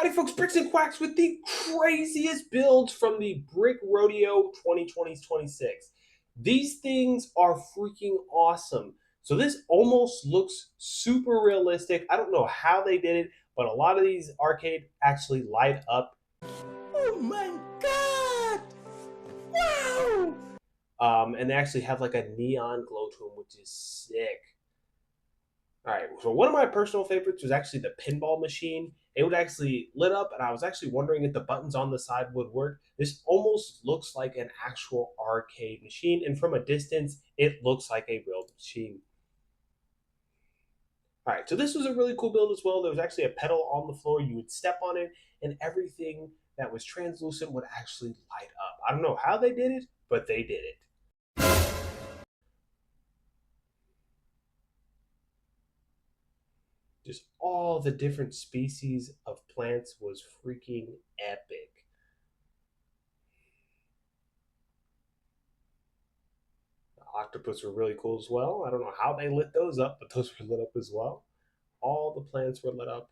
Howdy folks, Bricks and Quacks with the craziest builds from the Brick Rodeo 2020-26. These things are freaking awesome. So this almost looks super realistic. I don't know how they did it, but a lot of these arcade actually light up. Oh my god! Wow! And they actually have like a neon glow to them, which is sick. All right, so one of my personal favorites was actually the pinball machine. It would actually lit up, and I was actually wondering if the buttons on the side would work. This almost looks like an actual arcade machine, and from a distance, it looks like a real machine. All right, so this was a really cool build as well. There was actually a pedal on the floor. You would step on it, and everything that was translucent would actually light up. I don't know how they did it, but they did it. Just all the different species of plants was freaking epic. The octopus were really cool as well. I don't know how they lit those up, but those were lit up as well. All the plants were lit up.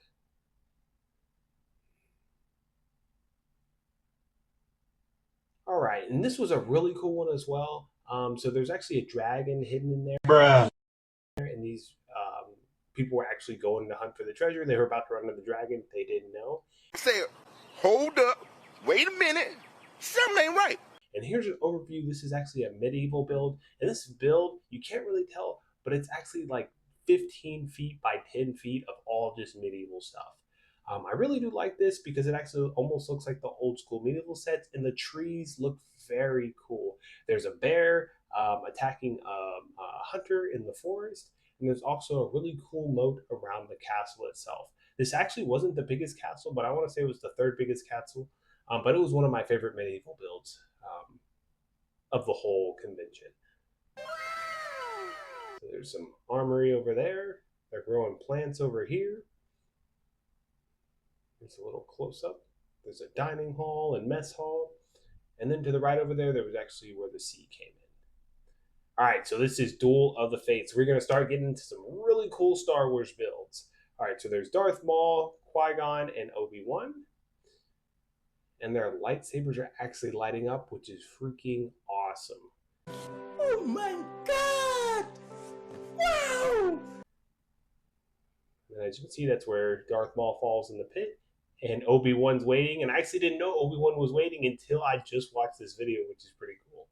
All right, and this was a really cool one as well. So there's actually a dragon hidden in there. Bruh. And these people were actually going to hunt for the treasure. They were about to run into the dragon. They didn't know. Say, hold up, wait a minute, something ain't right. And here's an overview. This is actually a medieval build. And this build, you can't really tell, but it's actually like 15 feet by 10 feet of all just medieval stuff. I really do like this because it actually almost looks like the old school medieval sets, and the trees look very cool. There's a bear attacking a hunter in the forest, and there's also a really cool moat around the castle itself. This actually wasn't the biggest castle, but I want to say it was the third biggest castle. But it was one of my favorite medieval builds of the whole convention. So there's some armory over there. They're growing plants over here. There's a little close up. There's a dining hall and mess hall. And then to the right over there, there was actually where the sea came in. All right, so this is Duel of the Fates. We're going to start getting into some really cool Star Wars builds. All right, so there's Darth Maul, Qui-Gon, and Obi-Wan. And their lightsabers are actually lighting up, which is freaking awesome. Oh my god! Wow! And as you can see, that's where Darth Maul falls in the pit, and Obi-Wan's waiting. And I actually didn't know Obi-Wan was waiting until I just watched this video, which is pretty cool.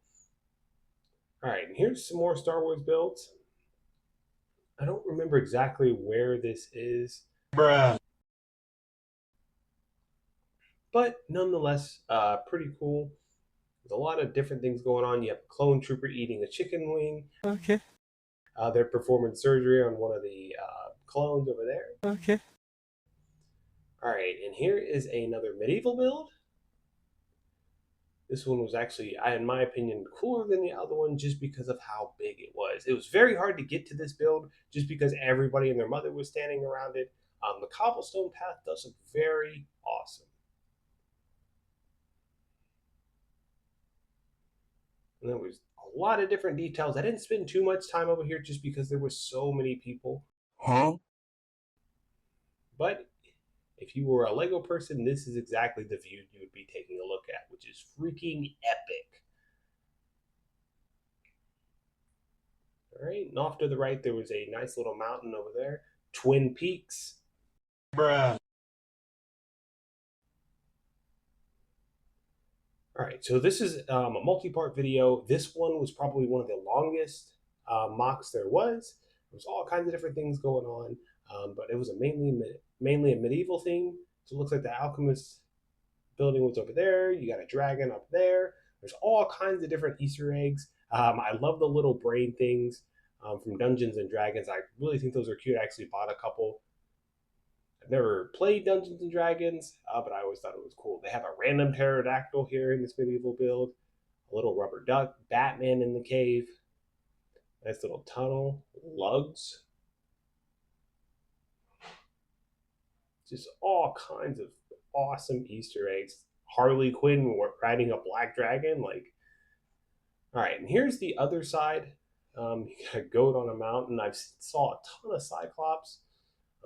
All right, and here's some more Star Wars builds. I don't remember exactly where this is. Bruh. But nonetheless, pretty cool. There's a lot of different things going on. You have a clone trooper eating a chicken wing. Okay. They're performing surgery on one of the clones over there. Okay. All right, and here is another medieval build. This one was actually, in my opinion, cooler than the other one just because of how big it was. It was very hard to get to this build just because everybody and their mother was standing around it. The cobblestone path does look very awesome. And there was a lot of different details. I didn't spend too much time over here just because there were so many people. Huh? But if you were a Lego person, this is exactly the view you would be taking a look at, which is freaking epic. All right, and off to the right, there was a nice little mountain over there. Twin Peaks. Bruh. All right, so this is a multi-part video. This one was probably one of the longest Mocs there was. There was all kinds of different things going on, but it was mainly a medieval theme. So it looks like the alchemist building was over there. You got a dragon up there. There's all kinds of different Easter eggs. I love the little brain things from Dungeons and Dragons. I really think those are cute. I actually bought a couple. I've never played Dungeons and Dragons, but I always thought it was cool. They have a random pterodactyl here in this medieval build, a little rubber duck, Batman in the cave, nice little tunnel, lugs, just all kinds of awesome Easter eggs. Harley Quinn riding a black dragon, like. All right, and here's the other side. You got a goat on a mountain. I saw a ton of cyclops.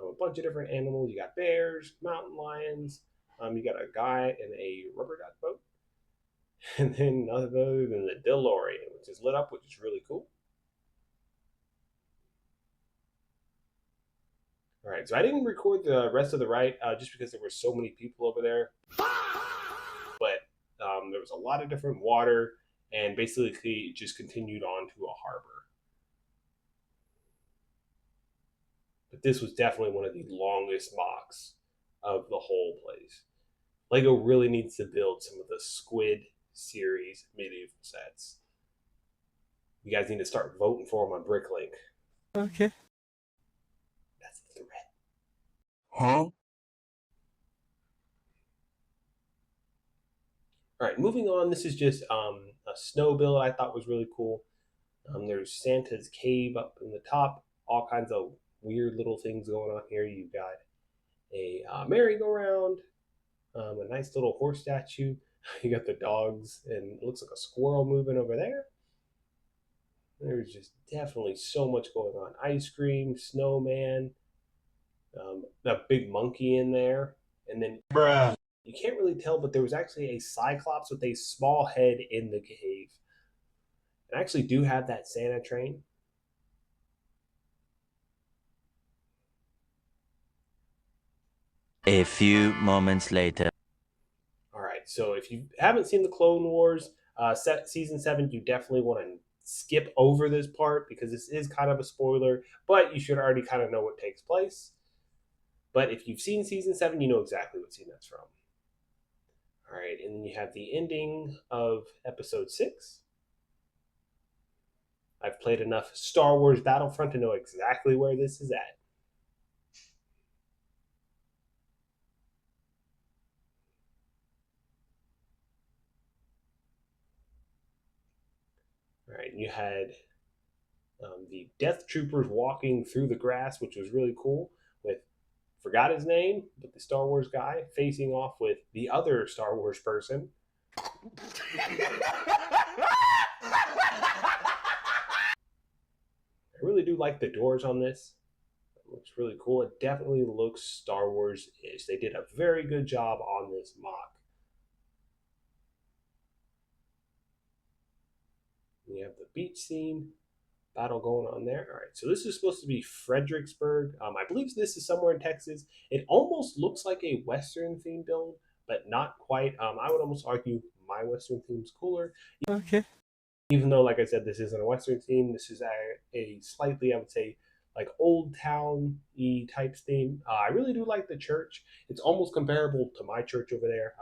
A bunch of different animals. You got bears, mountain lions, You got a guy in a rubber duck boat, and then none other than the DeLorean, which is lit up, which is really cool. All right, so I didn't record the rest of the ride just because there were so many people over there, but there was a lot of different water, and basically it just continued on to a harbor. But this was definitely one of the longest mocks of the whole place. Lego really needs to build some of the Squid series medieval sets. You guys need to start voting for them on Bricklink. Okay. That's the threat. Huh? All right, moving on. This is just a snow build I thought was really cool. There's Santa's cave up in the top. All kinds of weird little things going on here. You've got a merry-go-round, a nice little horse statue. You got the dogs, and it looks like a squirrel moving over there. There's just definitely so much going on. Ice cream, snowman, a big monkey in there, and then Bruh. you can't really tell, but there was actually a cyclops with a small head in the cave. And I actually do have that Santa train. A few moments later. All right, so if you haven't seen the Clone Wars season 7, you definitely want to skip over this part because this is kind of a spoiler, but you should already kind of know what takes place. But if you've seen season 7, you know exactly what scene that's from. All right, and then you have the ending of episode 6. I've played enough Star Wars Battlefront to know exactly where this is at. All right, and you had the Death Troopers walking through the grass, which was really cool. With forgot his name, but the Star Wars guy facing off with the other Star Wars person. I really do like the doors on this. It looks really cool. It definitely looks Star Wars-ish. They did a very good job on this mock. We have the beach scene battle going on there. All right, so this is supposed to be Fredericksburg. I believe this is somewhere in Texas. It almost looks like a Western theme build, but not quite. I would almost argue my Western theme's cooler. Okay. Even though, like I said, this isn't a Western theme, this is a slightly, I would say, like old town y type theme. I really do like the church. It's almost comparable to my church over there.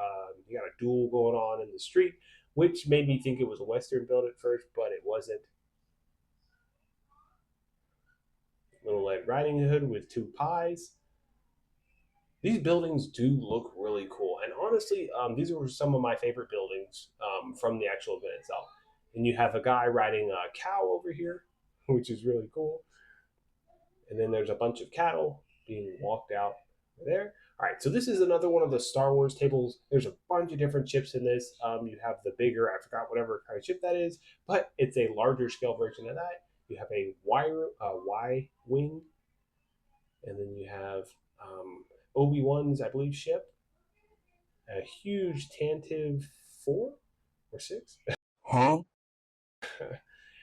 You got a duel going on in the street, which made me think it was a Western build at first, but it wasn't. Little Red Riding Hood with 2 pies. These buildings do look really cool, and honestly, these were some of my favorite buildings from the actual event itself. And you have a guy riding a cow over here, which is really cool. And then there's a bunch of cattle being walked out there. All right, so this is another one of the Star Wars tables. There's a bunch of different ships in this. You have the bigger, I forgot whatever kind of ship that is, but it's a larger scale version of that. You have a Y wing, and then you have Obi-Wan's, I believe, ship, a huge Tantive 4 or 6. Huh?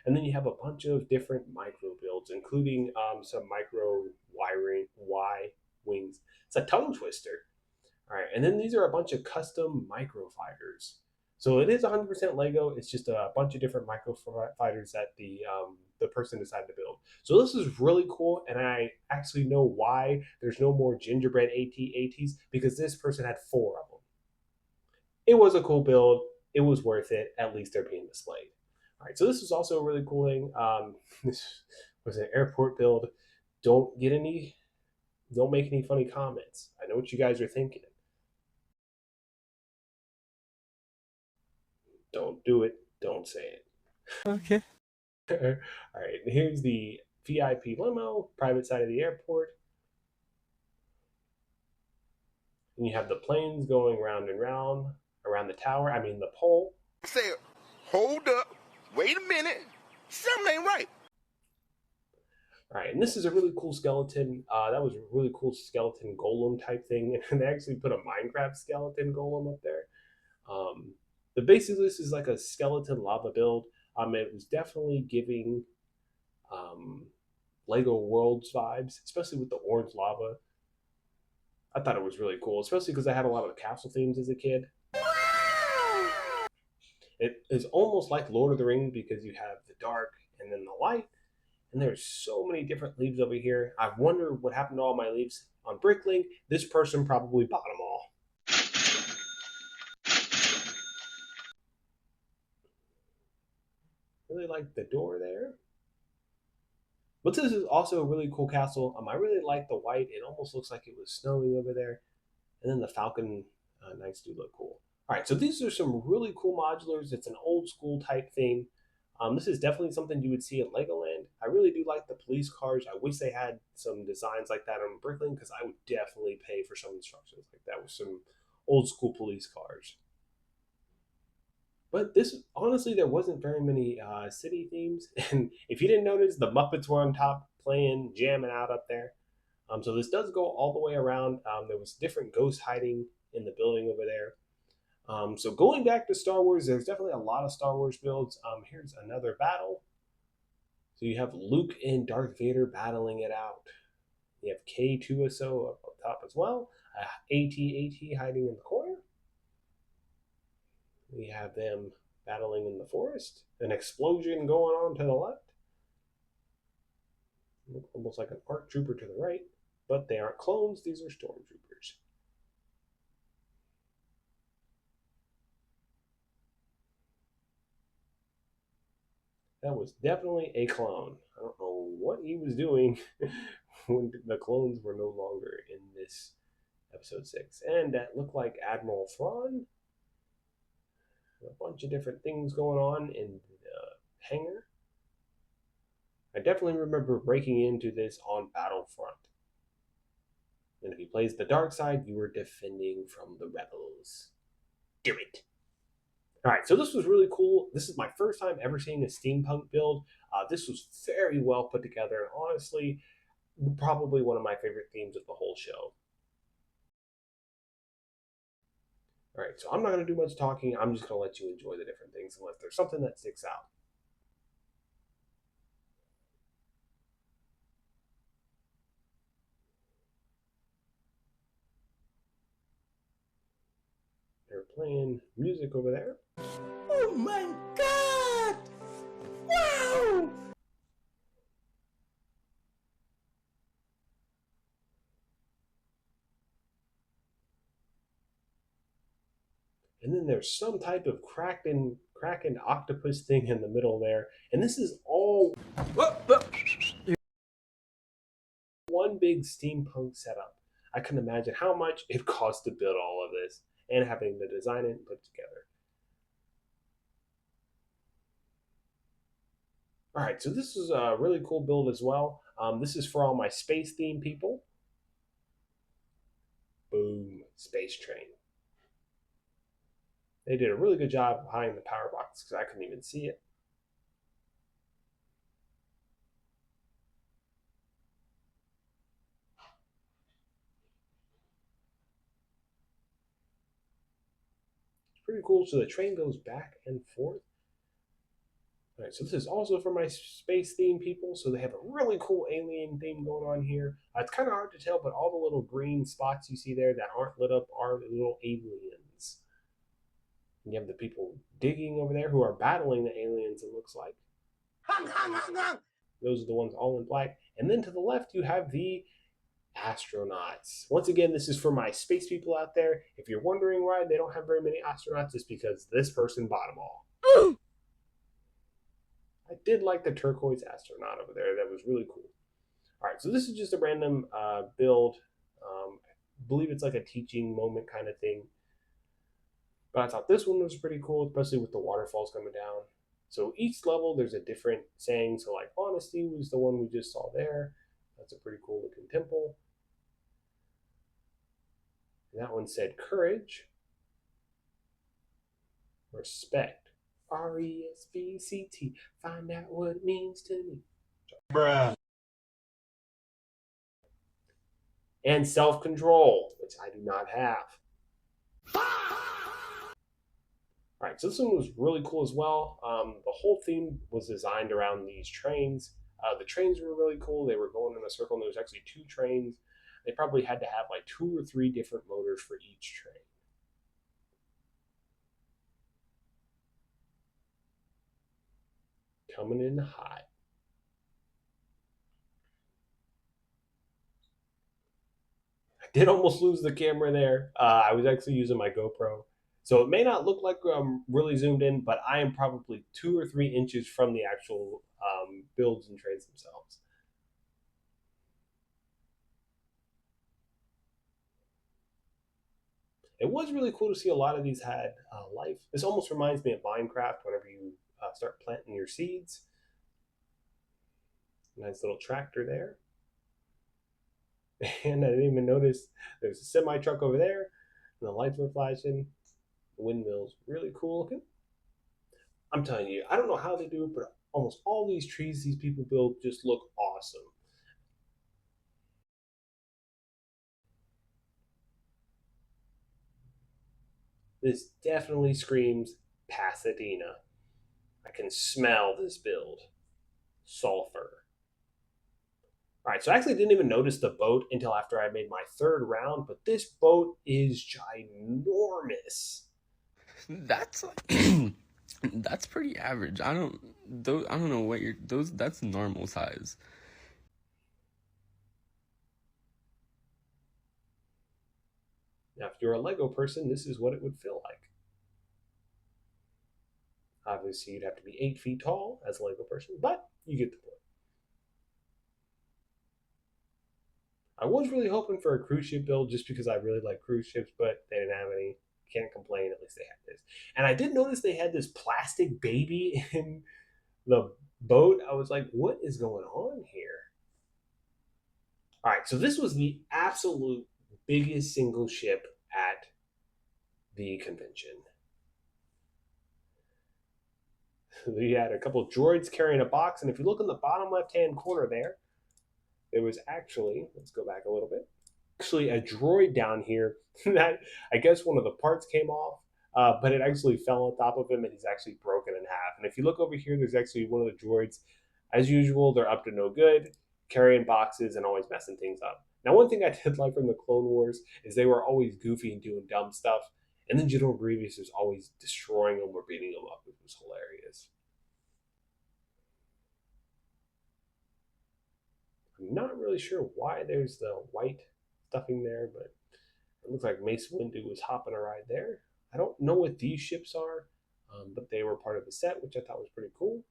And then you have a bunch of different micro builds, including some micro Y wings. It's a tongue twister. All right, and then these are a bunch of custom micro fighters. So it is 100% Lego. It's just a bunch of different micro fighters that the person decided to build. So this is really cool, and I actually know why there's no more gingerbread ATs because this person had 4 of them. It was a cool build. It was worth it. At least they're being displayed. All right, so this was also a really cool thing. This was an airport build. Don't make any funny comments. I know what you guys are thinking. Don't do it. Don't say it. Okay. All right, here's the VIP limo, private side of the airport. And you have the planes going round and round around the tower. I mean, the pole. Say, hold up. Wait a minute. Something ain't right. All right, and this is a really cool skeleton. That was a really cool skeleton golem type thing, and they actually put a Minecraft skeleton golem up there. Um, but basically, this is like a skeleton lava build. It was definitely giving um, Lego Worlds vibes, especially with the orange lava. I thought it was really cool, especially because I had a lot of castle themes as a kid. It is almost like Lord of the Rings because you have the dark and then the light, and there's so many different leaves over here. I wonder what happened to all my leaves on Bricklink. This person probably bought them all. Really like the door there. But this is also a really cool castle. I really like the white. It almost looks like it was snowing over there. And then the Falcon Knights do look cool. All right, so these are some really cool modulars. It's an old school type theme. This is definitely something you would see in Legoland. I really do like the police cars. I wish they had some designs like that on Bricklink because I would definitely pay for some instructions like that with some old school police cars. But this, honestly, there wasn't very many city themes. And if you didn't notice, the Muppets were on top playing, jamming out up there. So this does go all the way around. There was different ghosts hiding in the building over there. So going back to Star Wars, there's definitely a lot of Star Wars builds. Here's another battle. So you have Luke and Darth Vader battling it out. You have K2SO up top as well. AT-AT hiding in the corner. We have them battling in the forest. An explosion going on to the left. Almost like an ARC trooper to the right. But they aren't clones, these are stormtroopers. That was definitely a clone. I don't know what he was doing when the clones were no longer in this episode 6. And that looked like Admiral Thrawn. A bunch of different things going on in the hangar. I definitely remember breaking into this on Battlefront. And if he plays the dark side, you were defending from the rebels. Do it. All right, so this was really cool. This is my first time ever seeing a steampunk build. This was very well put together, and honestly, probably one of my favorite themes of the whole show. All right, so I'm not going to do much talking. I'm just going to let you enjoy the different things unless there's something that sticks out. They're playing music over there. Oh my god! Wow! And then there's some type of kraken octopus thing in the middle there. And this is all one big steampunk setup. I can imagine how much it cost to build all of this and having to design it and put together. All right, so this is a really cool build as well. This is for all my space theme people. Boom, space train. They did a really good job hiding the power box because I couldn't even see it. It's pretty cool. So the train goes back and forth. All right, so this is also for my space theme people. So they have a really cool alien theme going on here. It's kind of hard to tell, but all the little green spots you see there that aren't lit up are little aliens. And you have the people digging over there who are battling the aliens, it looks like. Those are the ones all in black. And then to the left, you have the astronauts. Once again, this is for my space people out there. If you're wondering why they don't have very many astronauts, it's because this person bought them all. I did like the turquoise astronaut over there. That was really cool. All right, so this is just a random build. I believe it's like a teaching moment kind of thing. But I thought this one was pretty cool, especially with the waterfalls coming down. So each level, there's a different saying. So like honesty was the one we just saw there. That's a pretty cool looking temple. And that one said courage, respect, RESPCT. Find out what it means to me. Bruh. and self-control, which I do not have. All right, so this one was really cool as well. The whole theme was designed around these trains. The trains were really cool. They were going in a circle, and there was actually two trains. They probably had to have like 2 or 3 different motors for each train. Coming in hot. I did almost lose the camera there. I was actually using my GoPro. So it may not look like I'm really zoomed in, but I am probably 2 or 3 inches from the actual builds and trains themselves. It was really cool to see a lot of these had life. This almost reminds me of Minecraft whenever you start planting your seeds. Nice little tractor there. And I didn't even notice there's a semi truck over there, and the lights were flashing. The windmill's really cool looking. I'm telling you, I don't know how they do it, but almost all these trees these people build just look awesome. This definitely screams Pasadena. I can smell this build. Sulfur. All right, so I actually didn't even notice the boat until after I made my third round, but this boat is ginormous. That's like that's pretty average. I don't know what you're those that's normal size. Now, if you're a Lego person, this is what it would feel like. Obviously, you'd have to be 8 feet tall as a Lego person, but you get the point. I was really hoping for a cruise ship build just because I really like cruise ships, but they didn't have any. Can't complain, at least they had this. And I did notice they had this plastic baby in the boat. I was like, what is going on here? All right, so this was the absolute biggest single ship at the convention. We had a couple of droids carrying a box, and if you look in the bottom left-hand corner there was actually, let's go back a little bit, actually a droid down here that I guess one of the parts came off, but it actually fell on top of him, and he's actually broken in half. And if you look over here, there's actually one of the droids. As usual, they're up to no good, carrying boxes and always messing things up. Now, one thing I did like from the Clone Wars is they were always goofy and doing dumb stuff, and then General Grievous is always destroying them or beating them up, which was hilarious. I'm not really sure why there's the white stuffing there, but it looks like Mace Windu was hopping a ride there. I don't know what these ships are, but they were part of the set, which I thought was pretty cool.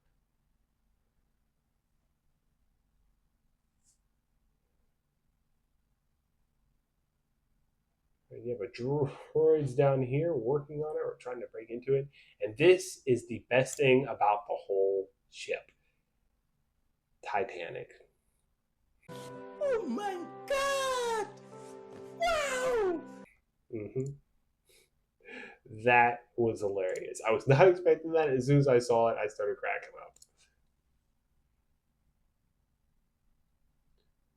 You have a droids down here working on it or trying to break into it. And this is the best thing about the whole ship. Titanic. Oh my god! Wow! Mm-hmm. That was hilarious. I was not expecting that. As soon as I saw it, I started cracking up.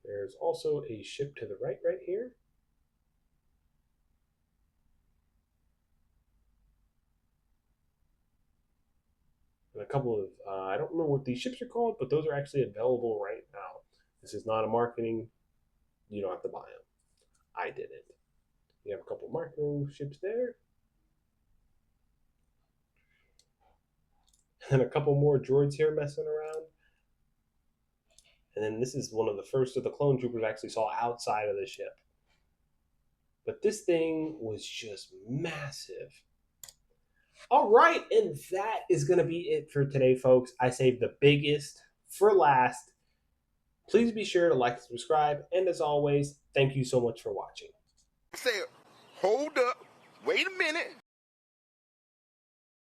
There's also a ship to the right here. And a couple of, I don't remember what these ships are called, but those are actually available right now. This is not a marketing. You don't have to buy them. I didn't. You have a couple of micro ships there. And a couple more droids here messing around. And then this is one of the first of the clone troopers I actually saw outside of the ship. But this thing was just massive. All right, and that is going to be it for today, folks. I saved the biggest for last. Please be sure to like and subscribe. And as always, thank you so much for watching. Say, hold up, wait a minute.